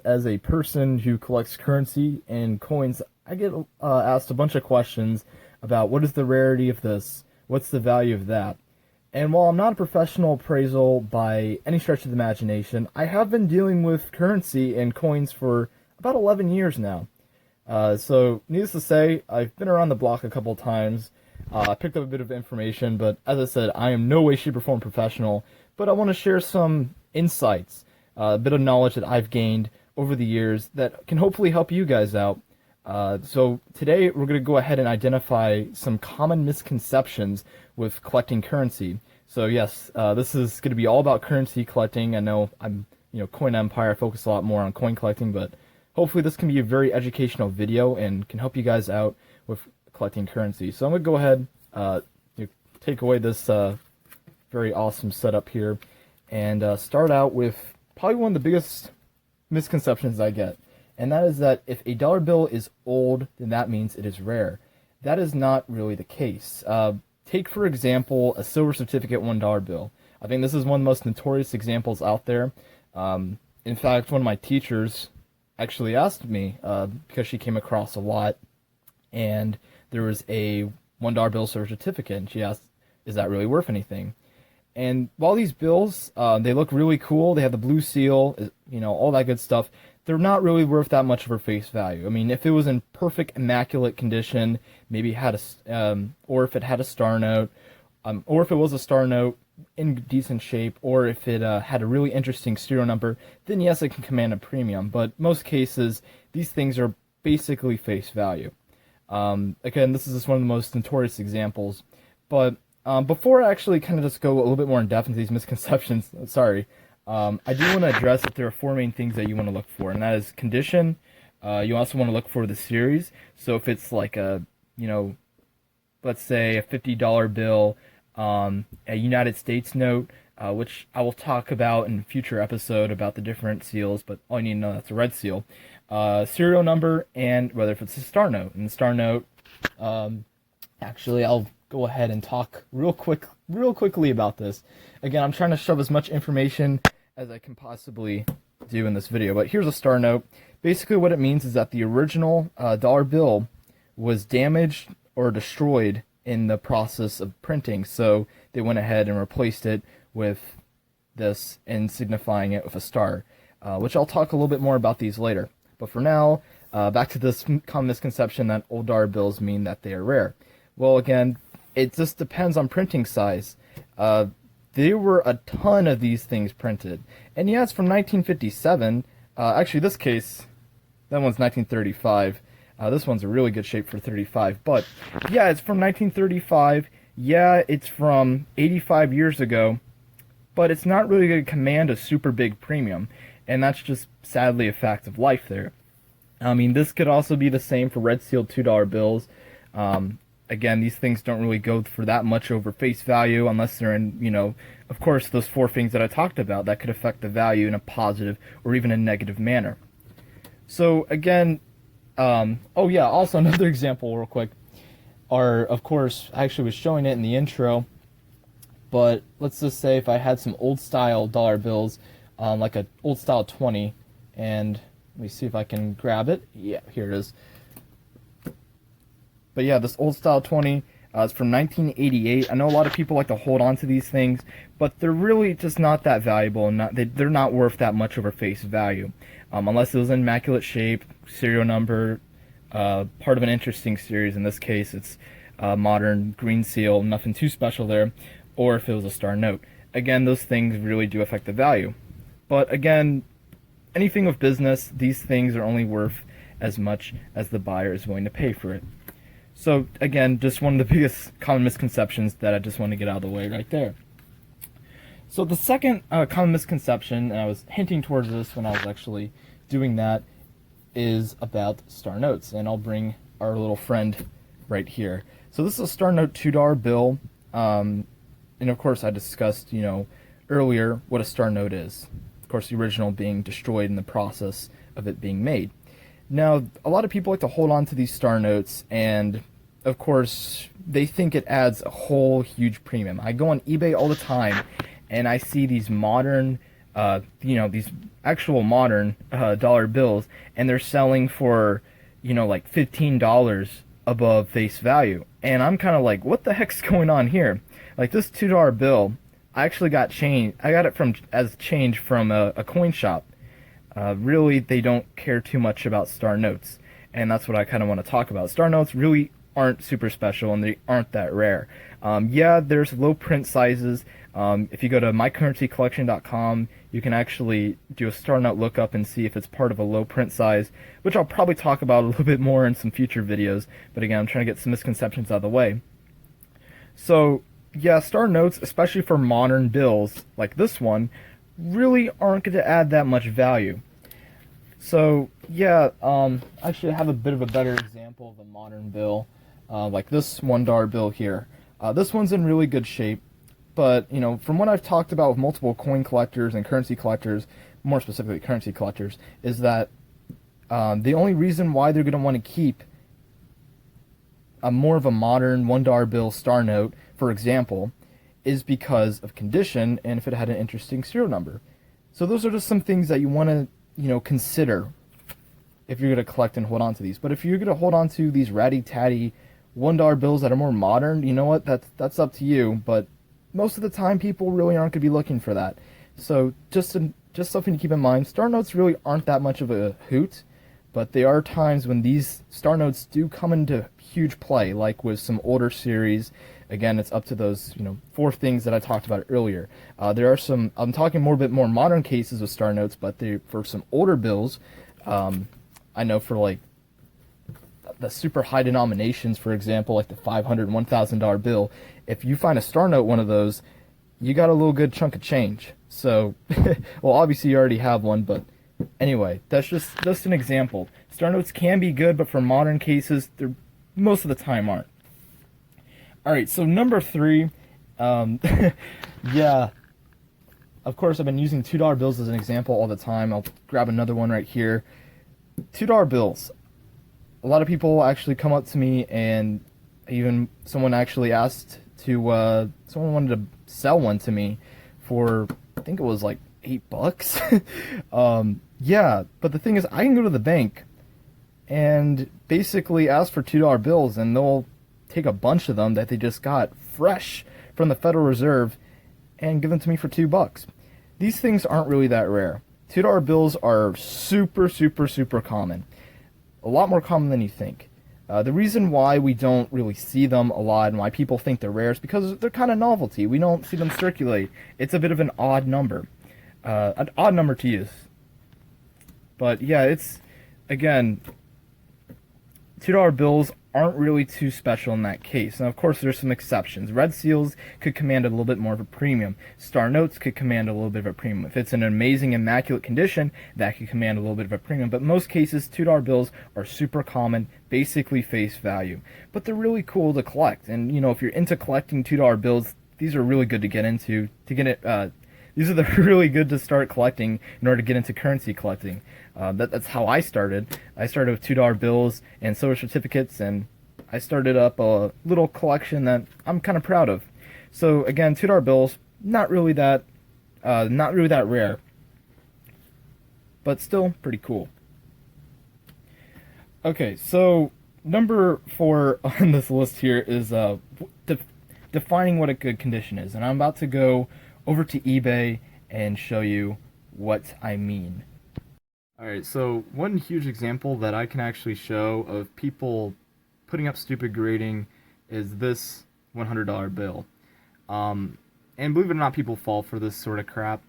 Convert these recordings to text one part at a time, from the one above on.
As a person who collects currency and coins, I get asked a bunch of questions about what is the rarity of this, what's the value of that. And while I'm not a professional appraisal by any stretch of the imagination, I have been dealing with currency and coins for about 11 years now. So, needless to say, I've been around the block a couple times. I picked up a bit of information, but as I said, I am no way, shape, or form professional. But I want to share some insights, a bit of knowledge that I've gained over the years that can hopefully help you guys out. So today we're going to go ahead and identify some common misconceptions with collecting currency. So yes, this is going to be all about currency collecting. I know Coin Empire, I focus a lot more on coin collecting, but hopefully this can be a very educational video and can help you guys out with collecting currency. So I'm going to go ahead, take away this very awesome setup here and start out with probably one of the biggest misconceptions I get. And that is that if a dollar bill is old, then that means it is rare. That is not really the case. Take, for example, a silver certificate $1 bill. I think this is one of the most notorious examples out there. In fact, one of my teachers actually asked me, because she came across a lot, and there was a $1 bill silver certificate, and she asked, is that really worth anything? And while these bills, they look really cool, they have the blue seal, all that good stuff, they're not really worth that much for face value. I mean, if it was in perfect, immaculate condition, maybe it had or if it had a star note, or if it was a star note in decent shape, or if it had a really interesting serial number, then yes, it can command a premium. But most cases, these things are basically face value. Again, this is just one of the most notorious examples. But before I actually kind of just go a little bit more in depth into these misconceptions, I do want to address that there are four main things that you want to look for, and that is condition. You also want to look for the series. So if it's like let's say a $50 bill, a United States note, which I will talk about in a future episode about the different seals, but all you need to know that's a red seal. Serial number, and whether if it's a star note. And the star note, actually, I'll go ahead and talk real quickly about this. Again, I'm trying to shove as much information as I can possibly do in this video, but here's a star note. Basically what it means is that the original dollar bill was damaged or destroyed in the process of printing, so they went ahead and replaced it with this and signifying it with a star, which I'll talk a little bit more about these later. But for now, back to this common misconception that old dollar bills mean that they are rare. Well, again, it just depends on printing size. There were a ton of these things printed. And yeah, it's from 1957. Actually, this case, that one's 1935. This one's a really good shape for 35. But yeah, it's from 1935. Yeah, it's from 85 years ago. But it's not really going to command a super big premium. And that's just sadly a fact of life there. I mean, this could also be the same for red sealed $2 bills. Again, these things don't really go for that much over face value unless they're in, of course, those four things that I talked about that could affect the value in a positive or even a negative manner. So again, oh yeah, also another example real quick of course, I actually was showing it in the intro, but let's just say if I had some old style dollar bills, like an old style 20, and let me see if I can grab it. Yeah, here it is. But yeah, this old style 20 is from 1988. I know a lot of people like to hold on to these things, but they're really just not that valuable, and they're not worth that much over face value. Unless it was in immaculate shape, serial number, part of an interesting series. In this case, it's modern green seal, nothing too special there, or if it was a star note. Again, those things really do affect the value. But again, anything with business, these things are only worth as much as the buyer is willing to pay for it. So again, just one of the biggest common misconceptions that I just want to get out of the way right there. So the second common misconception, and I was hinting towards this when I was actually doing that, is about star notes. And I'll bring our little friend right here. So this is a star note $2 bill. And of course I discussed, earlier what a star note is. Of course, the original being destroyed in the process of it being made. Now, a lot of people like to hold on to these star notes, and of course, they think it adds a whole huge premium. I go on eBay all the time, and I see these modern these actual modern dollar bills, and they're selling for, like $15 above face value. And I'm kind of like, what the heck's going on here? Like this $2 bill, I actually got change. I got it from as change from a coin shop. Really, they don't care too much about star notes, and that's what I kind of want to talk about. Star notes really aren't super special, and they aren't that rare. Yeah, there's low print sizes. If you go to mycurrencycollection.com, you can actually do a star note lookup and see if it's part of a low print size, which I'll probably talk about a little bit more in some future videos. But again, I'm trying to get some misconceptions out of the way. So, yeah, star notes, especially for modern bills like this one, really aren't going to add that much value. So, yeah, actually I have a bit of a better example of a modern bill, like this $1 bill here. This one's in really good shape, but, from what I've talked about with multiple coin collectors and currency collectors, more specifically currency collectors, is that the only reason why they're going to want to keep a more of a modern $1 bill star note, for example, is because of condition and if it had an interesting serial number. So those are just some things that you want to, consider if you're going to collect and hold on to these. But if you're going to hold on to these ratty-tatty $1 bills that are more modern, you know what? That's up to you. But most of the time, people really aren't going to be looking for that. So just something to keep in mind. Star notes really aren't that much of a hoot, but there are times when these star notes do come into huge play, like with some older series. Again, it's up to those, 4 things that I talked about earlier. There are some, I'm talking more bit more modern cases with star notes, but for some older bills, I know for like the super high denominations, for example, like the $500 and $1,000 bill, if you find a star note one of those, you got a little good chunk of change. So, well, obviously you already have one, but anyway, that's just an example. Star notes can be good, but for modern cases, they're most of the time aren't. Alright, so number 3, yeah, of course I've been using $2 bills as an example all the time. I'll grab another one right here. $2 bills. A lot of people actually come up to me, and even someone actually asked to, someone wanted to sell one to me for, I think it was like $8. Yeah, but the thing is, I can go to the bank and basically ask for $2 bills, and they'll take a bunch of them that they just got fresh from the Federal Reserve and give them to me for $2. These things aren't really that rare. $2 bills are super, super, super common. A lot more common than you think. The reason why we don't really see them a lot and why people think they're rare is because they're kind of novelty. We don't see them circulate. It's a bit of an odd number. An odd number to use. But yeah, it's, again, $2 bills aren't really too special in that case. Now, of course, there's some exceptions. Red seals could command a little bit more of a premium. Star notes could command a little bit of a premium. If it's in an amazing, immaculate condition, that could command a little bit of a premium. But most cases, $2 bills are super common, basically face value. But they're really cool to collect. And, if you're into collecting $2 bills, these are really good to get into. These are really good to start collecting in order to get into currency collecting. That's how I started. I started with $2 bills and silver certificates, and I started up a little collection that I'm kind of proud of. So again, $2 bills, not really that rare, but still pretty cool. Okay, so number 4 on this list here is defining what a good condition is, and I'm about to go over to eBay and show you what I mean. Alright, so one huge example that I can actually show of people putting up stupid grading is this $100 bill. And believe it or not, people fall for this sort of crap.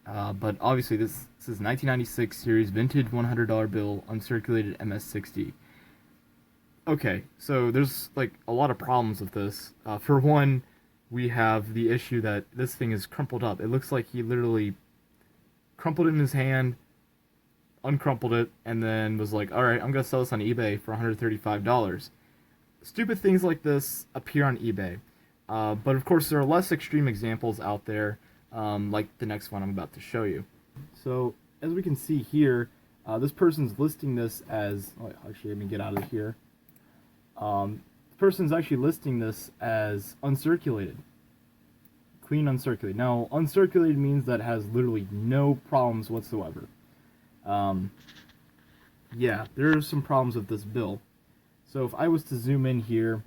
But obviously this is 1996 series vintage $100 bill, uncirculated MS-60. Okay, so there's like a lot of problems with this. For one, we have the issue that this thing is crumpled up. It looks like he literally crumpled it in his hand, uncrumpled it, and then was like, alright, I'm gonna sell this on eBay for $135. Stupid things like this appear on eBay. But of course there are less extreme examples out there, like the next one I'm about to show you. So, as we can see here, this person's listing this as, actually let me get out of here. The person's actually listing this as uncirculated. clean uncirculated. Now, uncirculated means that has literally no problems whatsoever. Yeah, there are some problems with this bill. So if I was to zoom in here,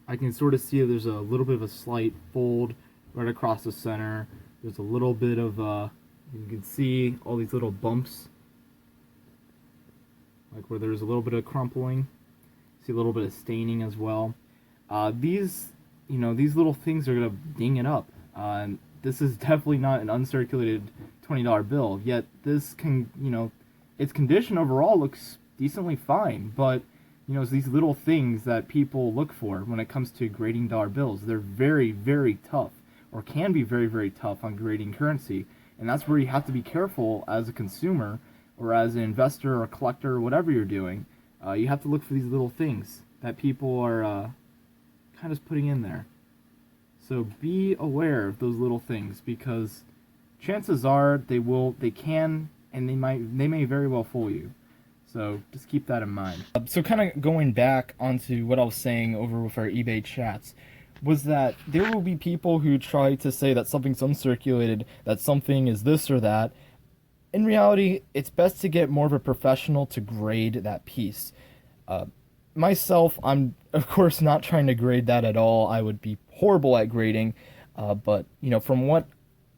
I can sort of see there's a little bit of a slight fold right across the center. There's a little bit of, you can see all these little bumps, like where there's a little bit of crumpling. See a little bit of staining as well. These little things are gonna ding it up. And this is definitely not an uncirculated $20 bill. Yet this can, its condition overall looks decently fine. But it's these little things that people look for when it comes to grading dollar bills. They're very, very tough, or can be very, very tough on grading currency. And that's where you have to be careful as a consumer, or as an investor or a collector, or whatever you're doing. You have to look for these little things that people are kind of putting in there. So be aware of those little things, because chances are they can, and they may very well fool you. So just keep that in mind. So kind of going back onto what I was saying over with our eBay chats, was that there will be people who try to say that something's uncirculated, that something is this or that. In reality, it's best to get more of a professional to grade that piece. Myself, I'm of course not trying to grade that at all. I would be horrible at grading, but from what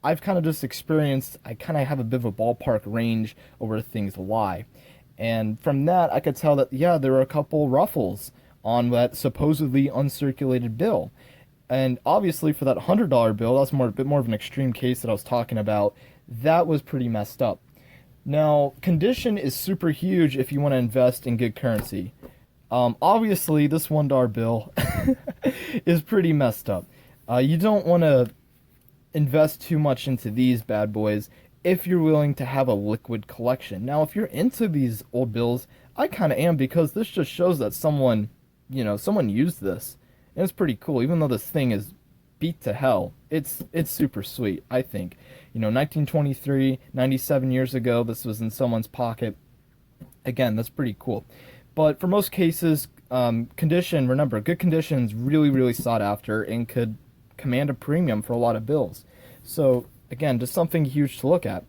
I've kind of just experienced, I kind of have a bit of a ballpark range of where things lie. And from that, I could tell that, yeah, there were a couple ruffles on that supposedly uncirculated bill. And obviously for that $100 bill, that's a bit more of an extreme case that I was talking about, that was pretty messed up. Now, condition is super huge if you want to invest in good currency. Obviously, this $1 bill is pretty messed up. You don't want to invest too much into these bad boys if you're willing to have a liquid collection. Now, if you're into these old bills, I kind of am, because this just shows that someone used this. And it's pretty cool, even though this thing is beat to hell. It's super sweet, I think. 1923, 97 years ago, this was in someone's pocket. Again, that's pretty cool. But for most cases, condition, remember, good condition is really, really sought after and could command a premium for a lot of bills. So, again, just something huge to look at.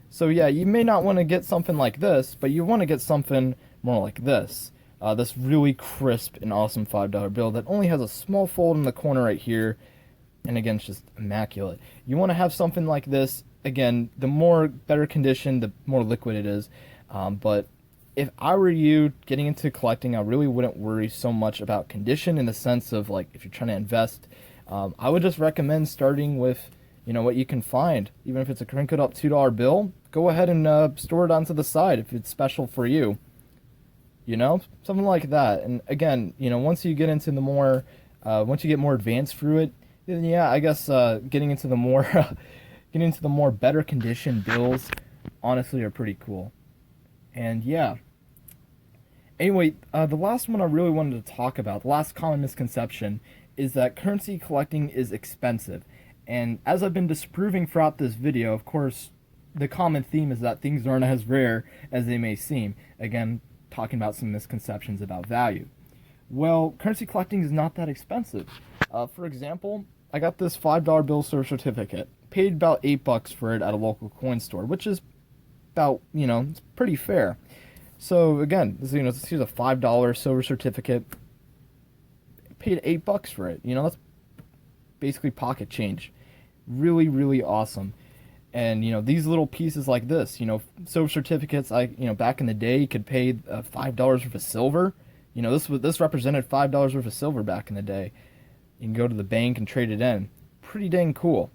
So, yeah, you may not want to get something like this, but you want to get something more like this. This really crisp and awesome $5 bill that only has a small fold in the corner right here. And again, it's just immaculate. You want to have something like this. Again, the more better condition, the more liquid it is. But if I were you getting into collecting, I really wouldn't worry so much about condition, in the sense of, like, if you're trying to invest, I would just recommend starting with, what you can find. Even if it's a crinkled up $2 bill, go ahead and store it onto the side if it's special for you. Something like that. And again, once you get into the more, once you get more advanced through it, then yeah, I guess getting into the more better condition bills, honestly, are pretty cool. And yeah. Anyway, the last one I really wanted to talk about, the last common misconception, is that currency collecting is expensive. And as I've been disproving throughout this video, of course, the common theme is that things aren't as rare as they may seem. Again, talking about some misconceptions about value. Well, currency collecting is not that expensive. For example, I got this $5 bill silver certificate. Paid about $8 for it at a local coin store, which is about, it's pretty fair. So again, here's a $5 silver certificate. Paid $8 for it. That's basically pocket change. Really, really awesome. And these little pieces like this, silver certificates, back in the day, you could pay $5 worth of silver. This represented $5 worth of silver back in the day. You can go to the bank and trade it in. Pretty dang cool.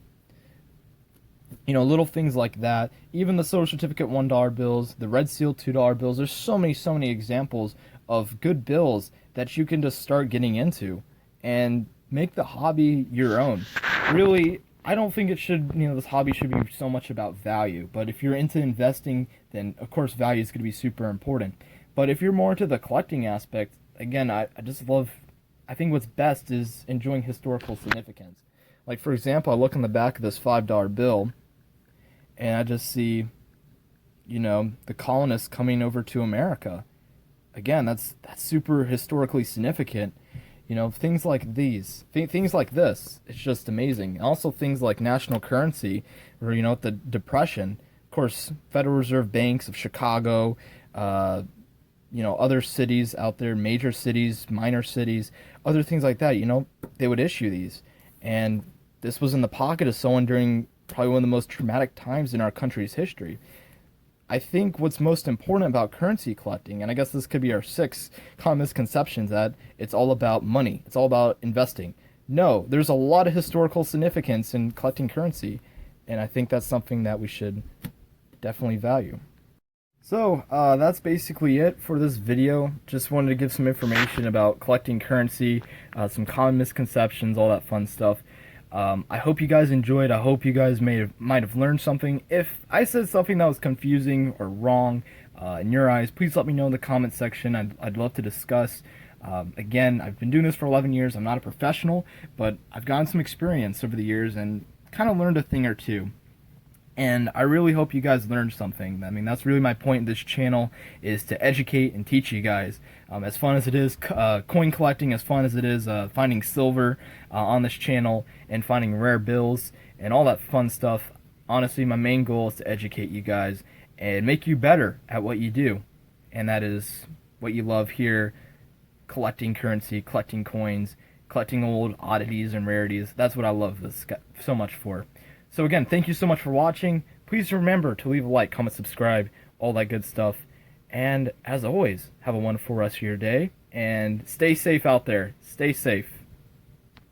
Little things like that. Even the silver certificate $1 bills, the red seal $2 bills. There's so many examples of good bills that you can just start getting into and make the hobby your own. Really, I don't think it should, this hobby should be so much about value. But if you're into investing, then of course value is going to be super important. But if you're more into the collecting aspect, again, I think what's best is enjoying historical significance. Like, for example, I look on the back of this $5 bill, and I just see, the colonists coming over to America. Again, that's super historically significant. You know, things like things like this. It's just amazing. Also, things like national currency, or you know, the Depression. Of course, Federal Reserve banks of Chicago, uh, you know, other cities out there, major cities, minor cities, other things like that. You know, they would issue these, and this was in the pocket of someone during probably one of the most traumatic times in our country's history. I think what's most important about currency collecting, and I guess this could be our sixth common misconception, that it's all about money. It's all about investing. No, there's a lot of historical significance in collecting currency, and I think that's something that we should definitely value. So, that's basically it for this video. Just wanted to give some information about collecting currency, some common misconceptions, all that fun stuff. I hope you guys enjoyed. I hope you guys might have learned something. If I said something that was confusing or wrong in your eyes, please let me know in the comment section. I'd love to discuss. Again, I've been doing this for 11 years. I'm not a professional, but I've gotten some experience over the years and kind of learned a thing or two. And I really hope you guys learned something. I mean, that's really my point in this channel, is to educate and teach you guys. As fun as it is coin collecting, as fun as it is finding silver on this channel and finding rare bills and all that fun stuff, honestly, my main goal is to educate you guys and make you better at what you do. And that is what you love here, collecting currency, collecting coins, collecting old oddities and rarities. That's what I love this so much for. So again, thank you so much for watching. Please remember to leave a like, comment, subscribe, all that good stuff. And as always, have a wonderful rest of your day and stay safe out there. Stay safe.